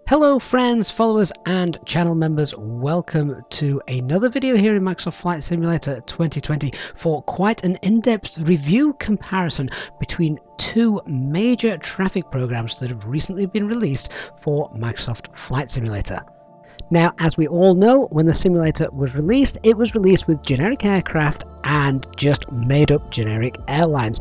Hello friends, followers and channel members, welcome to another video here in Microsoft Flight Simulator 2020 for quite an in-depth review comparison between two major traffic programs that have recently been released for Microsoft Flight Simulator. Now, as we all know, when the simulator was released, it was released with generic aircraft and just made up generic airlines.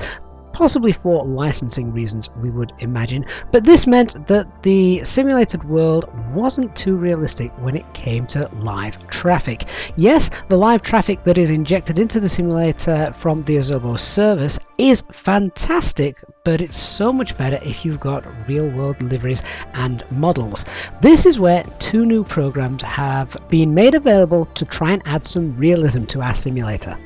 Possibly for licensing reasons, we would imagine, but this meant that the simulated world wasn't too realistic when it came to live traffic. Yes, the live traffic that is injected into the simulator from the Aerosoft service is fantastic, but it's so much better if you've got real-world liveries and models. This is where two new programs have been made available to try and add some realism to our simulator.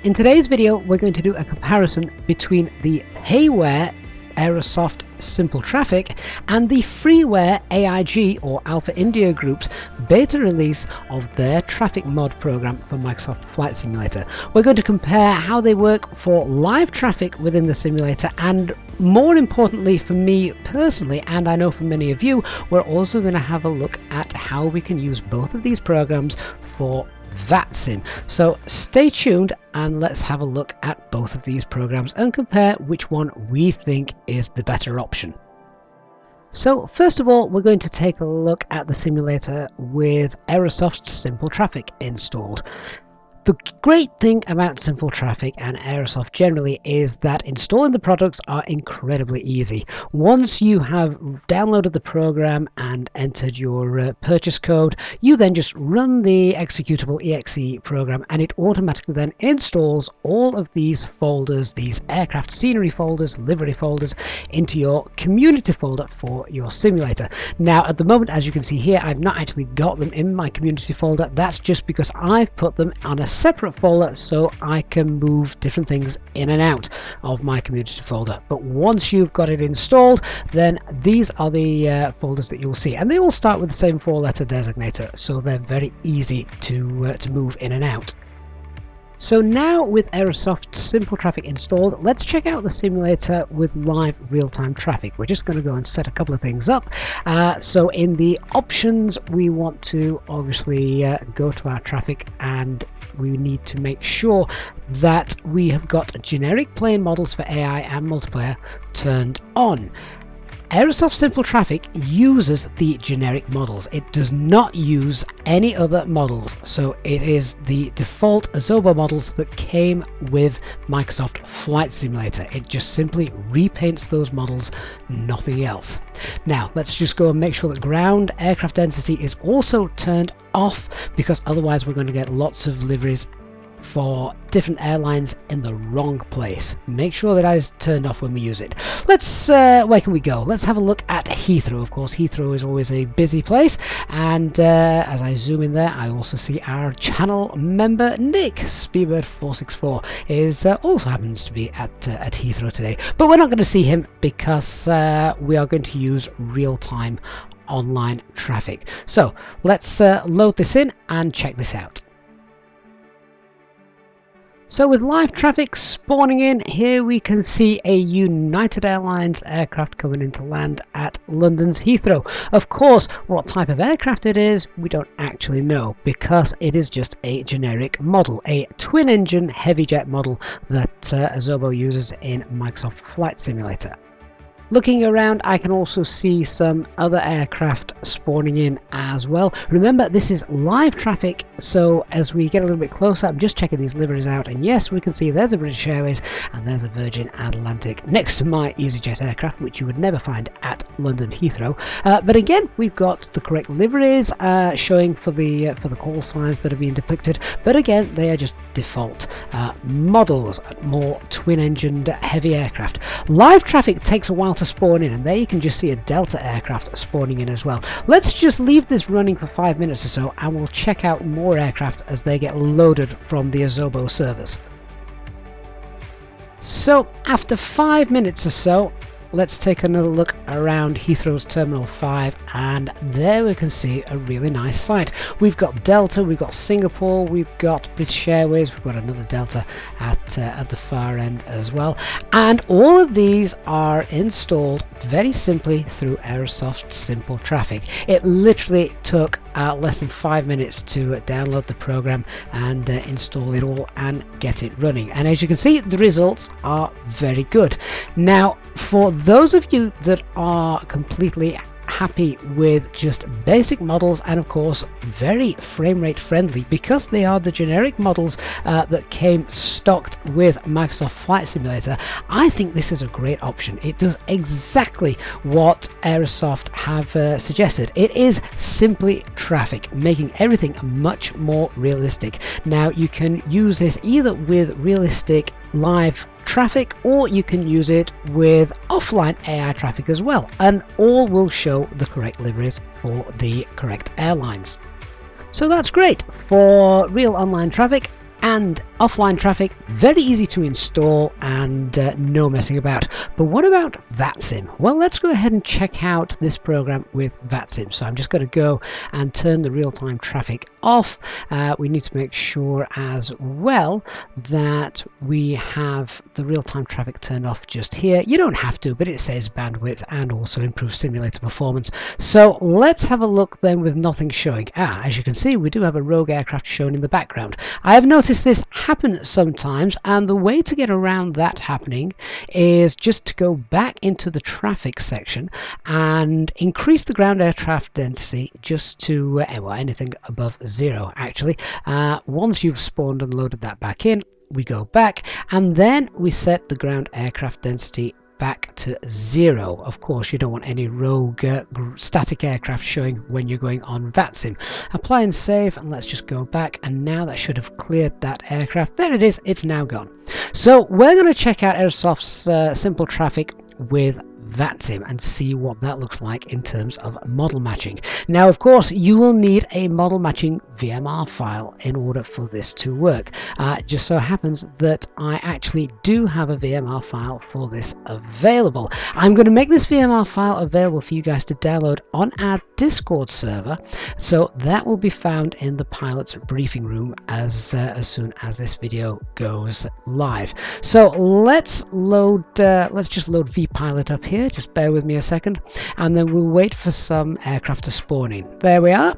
In today's video, we're going to do a comparison between the payware Aerosoft Simple Traffic and the freeware AIG or Alpha India Group's beta release of their traffic mod program for Microsoft Flight Simulator. We're going to compare how they work for live traffic within the simulator, and more importantly for me personally, and I know for many of you, we're also going to have a look at how we can use both of these programs for VATSIM. So stay tuned and let's have a look at both of these programs and compare which one we think is the better option. So first of all, we're going to take a look at the simulator with Aerosoft's Simple Traffic installed. The great thing about Simple Traffic and Aerosoft generally is that installing the products are incredibly easy. Once you have downloaded the program and entered your purchase code, you then just run the executable exe program and it automatically then installs all of these folders, these aircraft scenery folders, livery folders, into your community folder for your simulator. Now at the moment, as you can see here, I've not actually got them in my community folder. That's just because I've put them on a separate folder so I can move different things in and out of my community folder. But once you've got it installed, then these are the folders that you'll see, and they all start with the same 4-letter designator, so they're very easy to move in and out. So now with Aerosoft Simple Traffic installed, let's check out the simulator with live real-time traffic. We're just going to go and set a couple of things up. So in the options, we want to obviously go to our traffic, and we need to make sure that we have got generic plane models for AI and multiplayer turned on. Aerosoft Simple Traffic uses the generic models. It does not use any other models, so it is the default Aerosoft models that came with Microsoft Flight Simulator. It just simply repaints those models, nothing else. Now let's just go and make sure that ground aircraft density is also turned off, because otherwise we're going to get lots of liveries for different airlines in the wrong place. Make sure that is turned off when we use it. Let's where can we go? Let's have a look at Heathrow. Of course, Heathrow is always a busy place, and as I zoom in there, I also see our channel member Nick Speedbird464 is also happens to be at Heathrow today, but we're not going to see him because we are going to use real-time online traffic. So let's load this in and check this out. So with live traffic spawning in, here we can see a United Airlines aircraft coming into land at London's Heathrow. Of course, what type of aircraft it is, we don't actually know, because it is just a generic model, a twin-engine heavy jet model that Aerosoft uses in Microsoft Flight Simulator. Looking around, I can also see some other aircraft spawning in as well. Remember, this is live traffic, so as we get a little bit closer, I'm just checking these liveries out, and yes, we can see there's a British Airways and there's a Virgin Atlantic next to my EasyJet aircraft, which you would never find at London Heathrow. But again, we've got the correct liveries showing for the call signs that are being depicted, but again, they are just default models, more twin-engined heavy aircraft. Live traffic takes a while to spawn in, and there you can just see a Delta aircraft spawning in as well. Let's just leave this running for 5 minutes or so, and we'll check out more aircraft as they get loaded from the Aerosoft service. So after 5 minutes or so, let's take another look around Heathrow's Terminal 5, and there we can see a really nice site. We've got Delta, we've got Singapore, we've got British Airways, we've got another Delta at the far end as well, and all of these are installed very simply through Aerosoft Simple Traffic. It literally took less than 5 minutes to download the program and install it all and get it running, and as you can see, the results are very good. Now, for those of you that are completely happy with just basic models, and of course very frame rate friendly because they are the generic models that came stocked with Microsoft Flight Simulator, I think this is a great option. It does exactly what Aerosoft have suggested. It is simply traffic, making everything much more realistic. Now, you can use this either with realistic live traffic, or you can use it with offline AI traffic as well, and all will show the correct liveries for the correct airlines. So that's great for real online traffic and offline traffic, very easy to install and no messing about. But what about VATSIM? Well, let's go ahead and check out this program with VATSIM. So I'm just going to go and turn the real-time traffic off. We need to make sure as well that we have the real-time traffic turned off just here. You don't have to, but it says bandwidth and also improves simulator performance. So let's have a look then with nothing showing. As you can see, we do have a rogue aircraft shown in the background. I have noticed this happen sometimes, and the way to get around that happening is just to go back into the traffic section and increase the ground aircraft density just to well, anything above 0 actually. Once you've spawned and loaded that back in, we go back and then we set the ground aircraft density back to 0. Of course, you don't want any rogue static aircraft showing when you're going on VATSIM. Apply and save, and let's just go back, and now that should have cleared that aircraft. There it is, it's now gone. So we're going to check out Aerosoft's Simple Traffic with VATSIM and see what that looks like in terms of model matching. Now, of course, you will need a model matching VMR file in order for this to work. Just so happens that I actually do have a VMR file for this available. I'm going to make this VMR file available for you guys to download on our Discord server, so that will be found in the pilot's briefing room as soon as this video goes live. So let's load let's just load vPilot up here. Just bear with me a second, and then we'll wait for some aircraft to spawn in. There we are.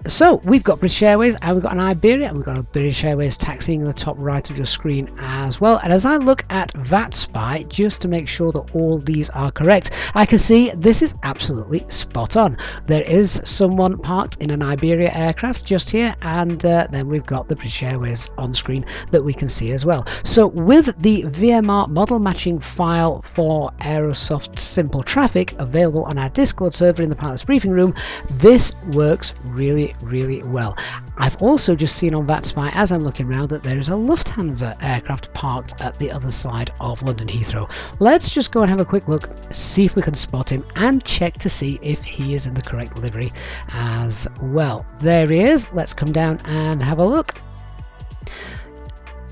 So we've got British Airways, and we've got an Iberia, and we've got a British Airways taxiing in the top right of your screen as well. And as I look at VATSpy, just to make sure that all these are correct, I can see this is absolutely spot on. There is someone parked in an Iberia aircraft just here, and then we've got the British Airways on screen that we can see as well. So with the VMR model matching file for Aerosoft Simple Traffic available on our Discord server in the pilot's briefing room, this works really, really well. I've also just seen on VATSpy, as I'm looking around, that there is a Lufthansa aircraft parked at the other side of London Heathrow. Let's just go and have a quick look, see if we can spot him, and check to see if he is in the correct livery as well. There he is. Let's come down and have a look.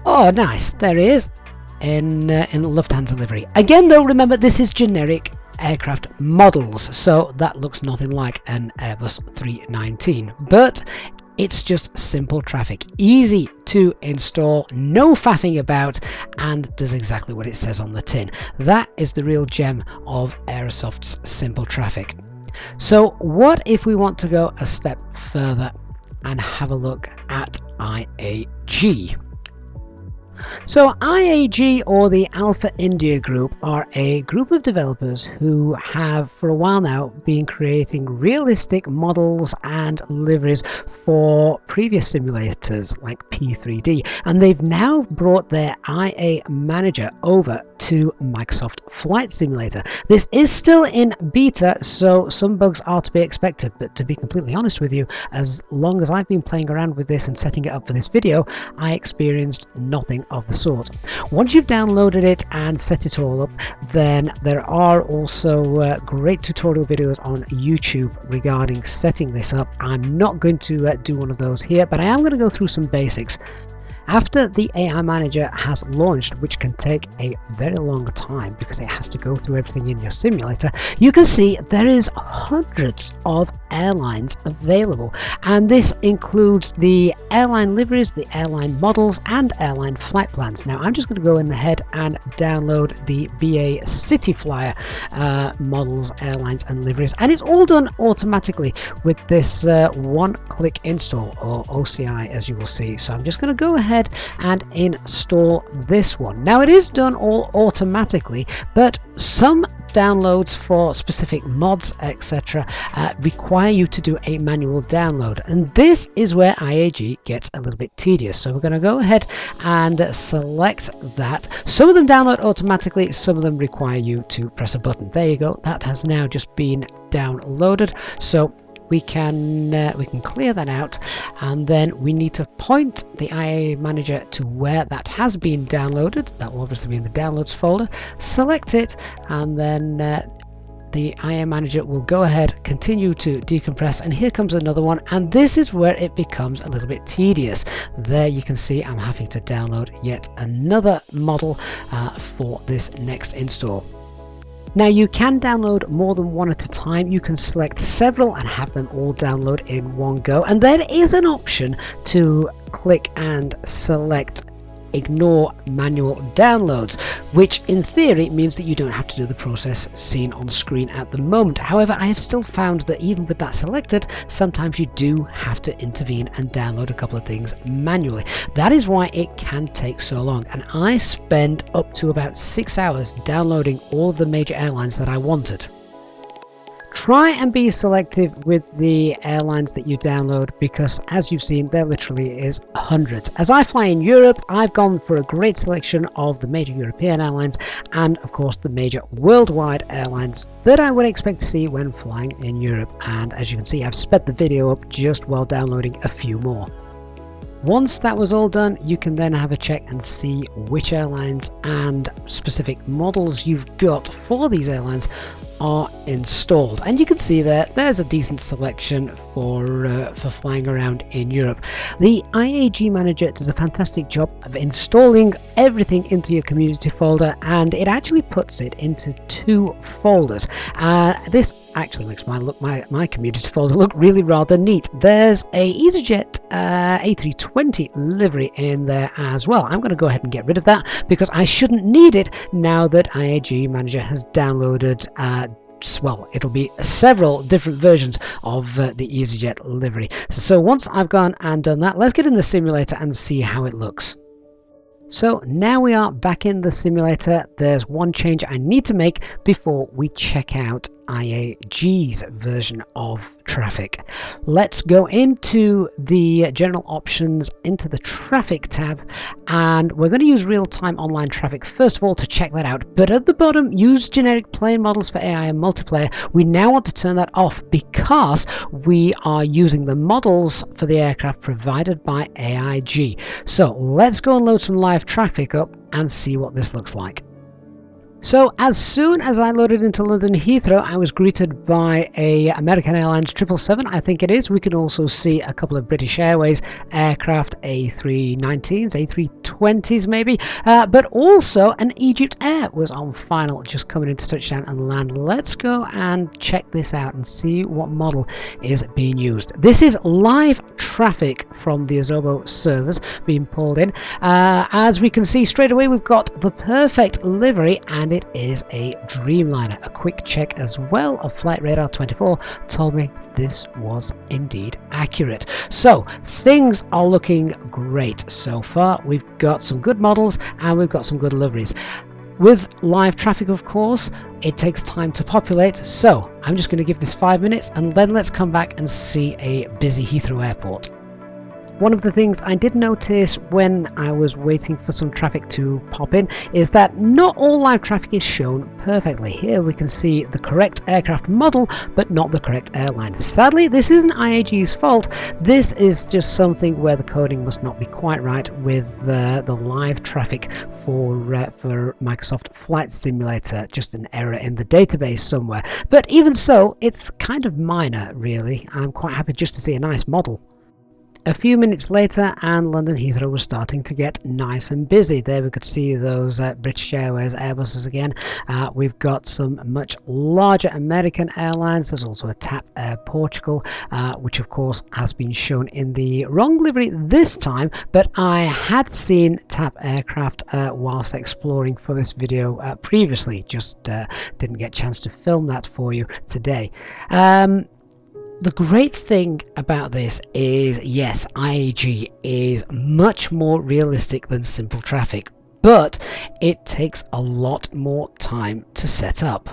Oh, nice. There he is in the Lufthansa livery. Again, though, remember, this is generic aircraft models, so that looks nothing like an Airbus 319, but it's just simple traffic, easy to install, no faffing about, and does exactly what it says on the tin. That is the real gem of Aerosoft's Simple Traffic. So what if we want to go a step further and have a look at IAG? So IAG, or the Alpha India Group, are a group of developers who have for a while now been creating realistic models and liveries for previous simulators like P3D, and they've now brought their IA Manager over to Microsoft Flight Simulator. This is still in beta, so some bugs are to be expected, but to be completely honest with you, as long as I've been playing around with this and setting it up for this video, I experienced nothing of the sort. Once you've downloaded it and set it all up, then there are also great tutorial videos on YouTube regarding setting this up. I'm not going to do one of those here, but I am going to go through some basics. After the AI Manager has launched, which can take a very long time because it has to go through everything in your simulator, you can see there is hundreds of airlines available, and this includes the airline liveries, the airline models, and airline flight plans. Now I'm just going to go in ahead and download the BA City Flyer models, airlines, and liveries, and it's all done automatically with this one-click install, or OCI, as you will see. So I'm just going to go ahead and install this one. Now it is done all automatically, but some downloads for specific mods, etc., require you to do a manual download, and this is where IAG gets a little bit tedious. So we're going to go ahead and select that. Some of them download automatically, some of them require you to press a button. There you go, that has now just been downloaded. So we can clear that out, and then we need to point the IA Manager to where that has been downloaded. That will obviously be in the downloads folder. Select it, and then the IA Manager will go ahead, continue to decompress, and here comes another one, and this is where it becomes a little bit tedious. There you can see I'm having to download yet another model for this next install. Now you can download more than one at a time. You can select several and have them all download in one go, and there is an option to click and select ignore manual downloads, which in theory means that you don't have to do the process seen on screen at the moment. However, I have still found that even with that selected, sometimes you do have to intervene and download a couple of things manually. That is why it can take so long, and I spent up to about 6 hours downloading all of the major airlines that I wanted. Try and be selective with the airlines that you download, because as you've seen, there literally is hundreds. As I fly in Europe, I've gone for a great selection of the major European airlines and of course the major worldwide airlines that I would expect to see when flying in Europe. And as you can see, I've sped the video up just while downloading a few more. Once that was all done, you can then have a check and see which airlines and specific models you've got for these airlines are installed, and you can see there's a decent selection for flying around in Europe. The IAG Manager does a fantastic job of installing everything into your community folder, and it actually puts it into 2 folders. This actually makes my community folder look really rather neat. There's a EasyJet A320 livery in there as well. I'm going to go ahead and get rid of that because I shouldn't need it now that IAG Manager has downloaded well, it'll be several different versions of the EasyJet livery. So once I've gone and done that, let's get in the simulator and see how it looks. So now we are back in the simulator. There's one change I need to make before we check out IAG's version of traffic. Let's go into the general options, into the traffic tab, and we're going to use real-time online traffic first of all to check that out. But at the bottom, use generic plane models for AI and multiplayer. We now want to turn that off because we are using the models for the aircraft provided by AIG. So let's go and load some live traffic up and see what this looks like. So as soon as I loaded into London Heathrow, I was greeted by a American Airlines 777, I think it is. We can also see a couple of British Airways aircraft, A319s, A320s maybe, but also an Egypt Air was on final, just coming into touchdown and land. Let's go and check this out and see what model is being used. This is live traffic from the Azobo servers being pulled in. As we can see straight away, we've got the perfect livery, and it is a Dreamliner. A quick check as well of Flight Radar 24 told me this was indeed accurate. So things are looking great so far. We've got some good models and we've got some good liveries. With live traffic, of course, it takes time to populate, so I'm just going to give this 5 minutes and then let's come back and see a busy Heathrow Airport. One of the things I did notice when I was waiting for some traffic to pop in is that not all live traffic is shown perfectly. Here we can see the correct aircraft model but not the correct airline. Sadly, this isn't IAG's fault. This is just something where the coding must not be quite right with the live traffic for Microsoft Flight Simulator. Just an error in the database somewhere. But even so, it's kind of minor really. I'm quite happy just to see a nice model. A few minutes later and London Heathrow was starting to get nice and busy. There we could see those British Airways Airbuses again. We've got some much larger American airlines. There's also a TAP Air Portugal, which of course has been shown in the wrong livery this time, but I had seen TAP aircraft whilst exploring for this video previously, just didn't get a chance to film that for you today. The great thing about this is, yes, IAG is much more realistic than simple traffic, but it takes a lot more time to set up.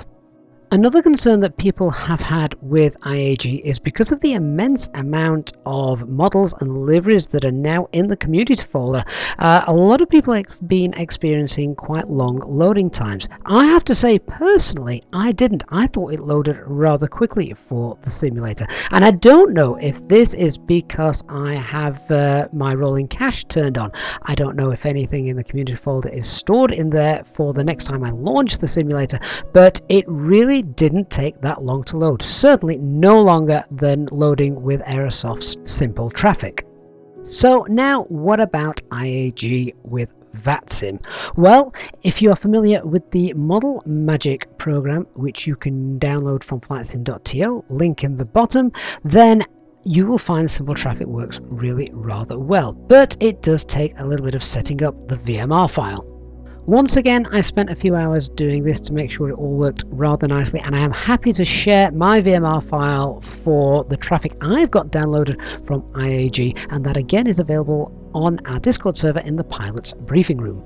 Another concern that people have had with IAG is because of the immense amount of models and liveries that are now in the community folder, a lot of people have been experiencing quite long loading times. I have to say, personally, I didn't. I thought it loaded rather quickly for the simulator. And I don't know if this is because I have my rolling cache turned on. I don't know if anything in the community folder is stored in there for the next time I launch the simulator, but it really didn't take that long to load. Certainly no longer than loading with Aerosoft's simple traffic. So now what about IAG with VATSIM? Well, if you are familiar with the Model Magic program, which you can download from flightsim.to, link in the bottom, then you will find simple traffic works really rather well, but it does take a little bit of setting up the VMR file. Once again, I spent a few hours doing this to make sure it all worked rather nicely, and I am happy to share my VMR file for the traffic I've got downloaded from IAG, and that again is available on our Discord server in the pilot's briefing room.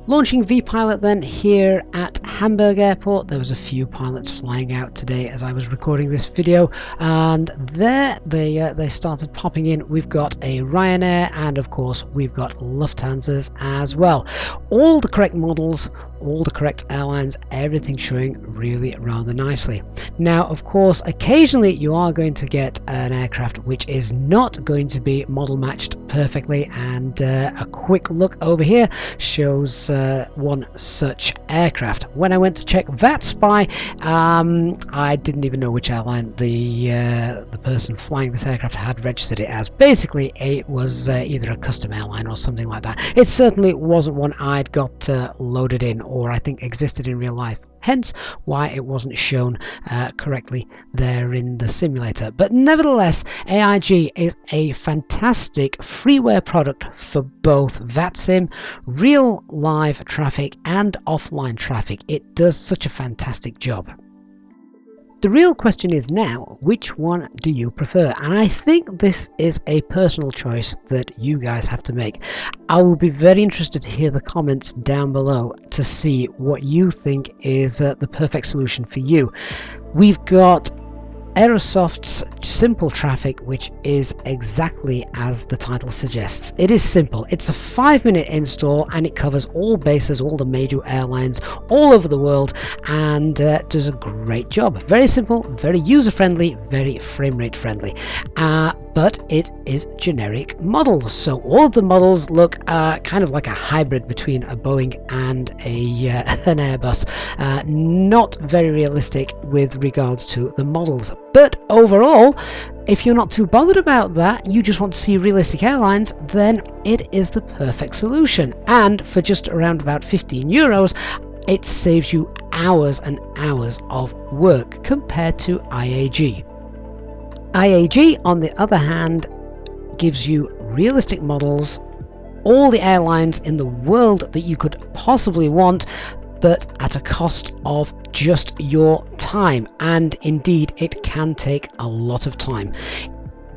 Launching vPilot then here at Hamburg Airport. There was a few pilots flying out today as I was recording this video, and there they started popping in. We've got a Ryanair, and of course we've got Lufthansa's as well. All the correct models, all the correct airlines, everything showing really rather nicely. Now of course occasionally you are going to get an aircraft which is not going to be model matched perfectly, and a quick look over here shows one such aircraft. When I went to check VATSPY, I didn't even know which airline the person flying this aircraft had registered it as. Basically it was either a custom airline or something like that. It certainly wasn't one I'd got loaded in or I think existed in real life, hence why it wasn't shown correctly there in the simulator. But nevertheless, AIG is a fantastic freeware product for both VATSIM, real live traffic and offline traffic. It does such a fantastic job. The real question is now, which one do you prefer? And I think this is a personal choice that you guys have to make. I will be very interested to hear the comments down below to see what you think is the perfect solution for you. We've got Aerosoft's simple traffic, which is exactly as the title suggests. It is simple. It's a 5-minute install and it covers all bases, all the major airlines all over the world, and does a great job. Very simple, very user-friendly, very frame rate friendly. But it is generic models, so all of the models look kind of like a hybrid between a Boeing and an Airbus. Not very realistic with regards to the models, but overall, if you're not too bothered about that, you just want to see realistic airlines, then it is the perfect solution. And for just around about 15 euros, it saves you hours and hours of work compared to IAG. IAG, on the other hand, gives you realistic models, all the airlines in the world that you could possibly want, but at a cost of just your time, and indeed it can take a lot of time.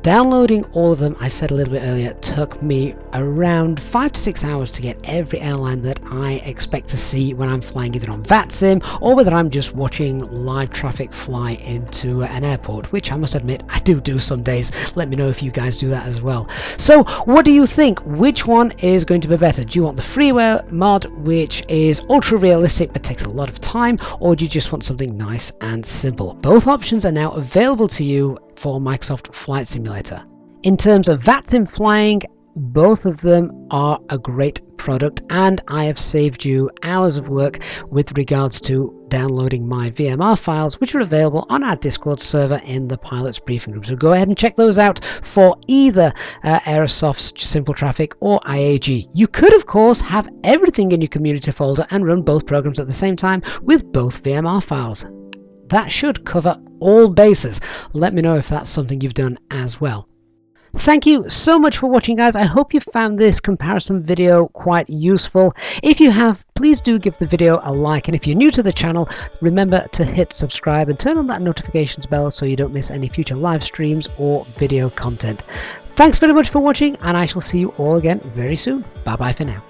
Downloading all of them, I said a little bit earlier, took me around 5 to 6 hours to get every airline that I expect to see when I'm flying either on VATSIM or whether I'm just watching live traffic fly into an airport, which I must admit I do some days. Let me know if you guys do that as well. So what do you think? Which one is going to be better? Do you want the freeware mod, which is ultra realistic but takes a lot of time, or do you just want something nice and simple? Both options are now available to you for Microsoft Flight Simulator. In terms of VATSIM flying, both of them are a great product, and I have saved you hours of work with regards to downloading my VMR files, which are available on our Discord server in the pilots briefing group. So go ahead and check those out for either Aerosoft's Simple Traffic or IAG. You could, of course, have everything in your community folder and run both programs at the same time with both VMR files. That should cover all bases. Let me know if that's something you've done as well. Thank you so much for watching, guys. I hope you found this comparison video quite useful. If you have, please do give the video a like, and if you're new to the channel, remember to hit subscribe and turn on that notifications bell so you don't miss any future live streams or video content. Thanks very much for watching, and I shall see you all again very soon. Bye bye for now.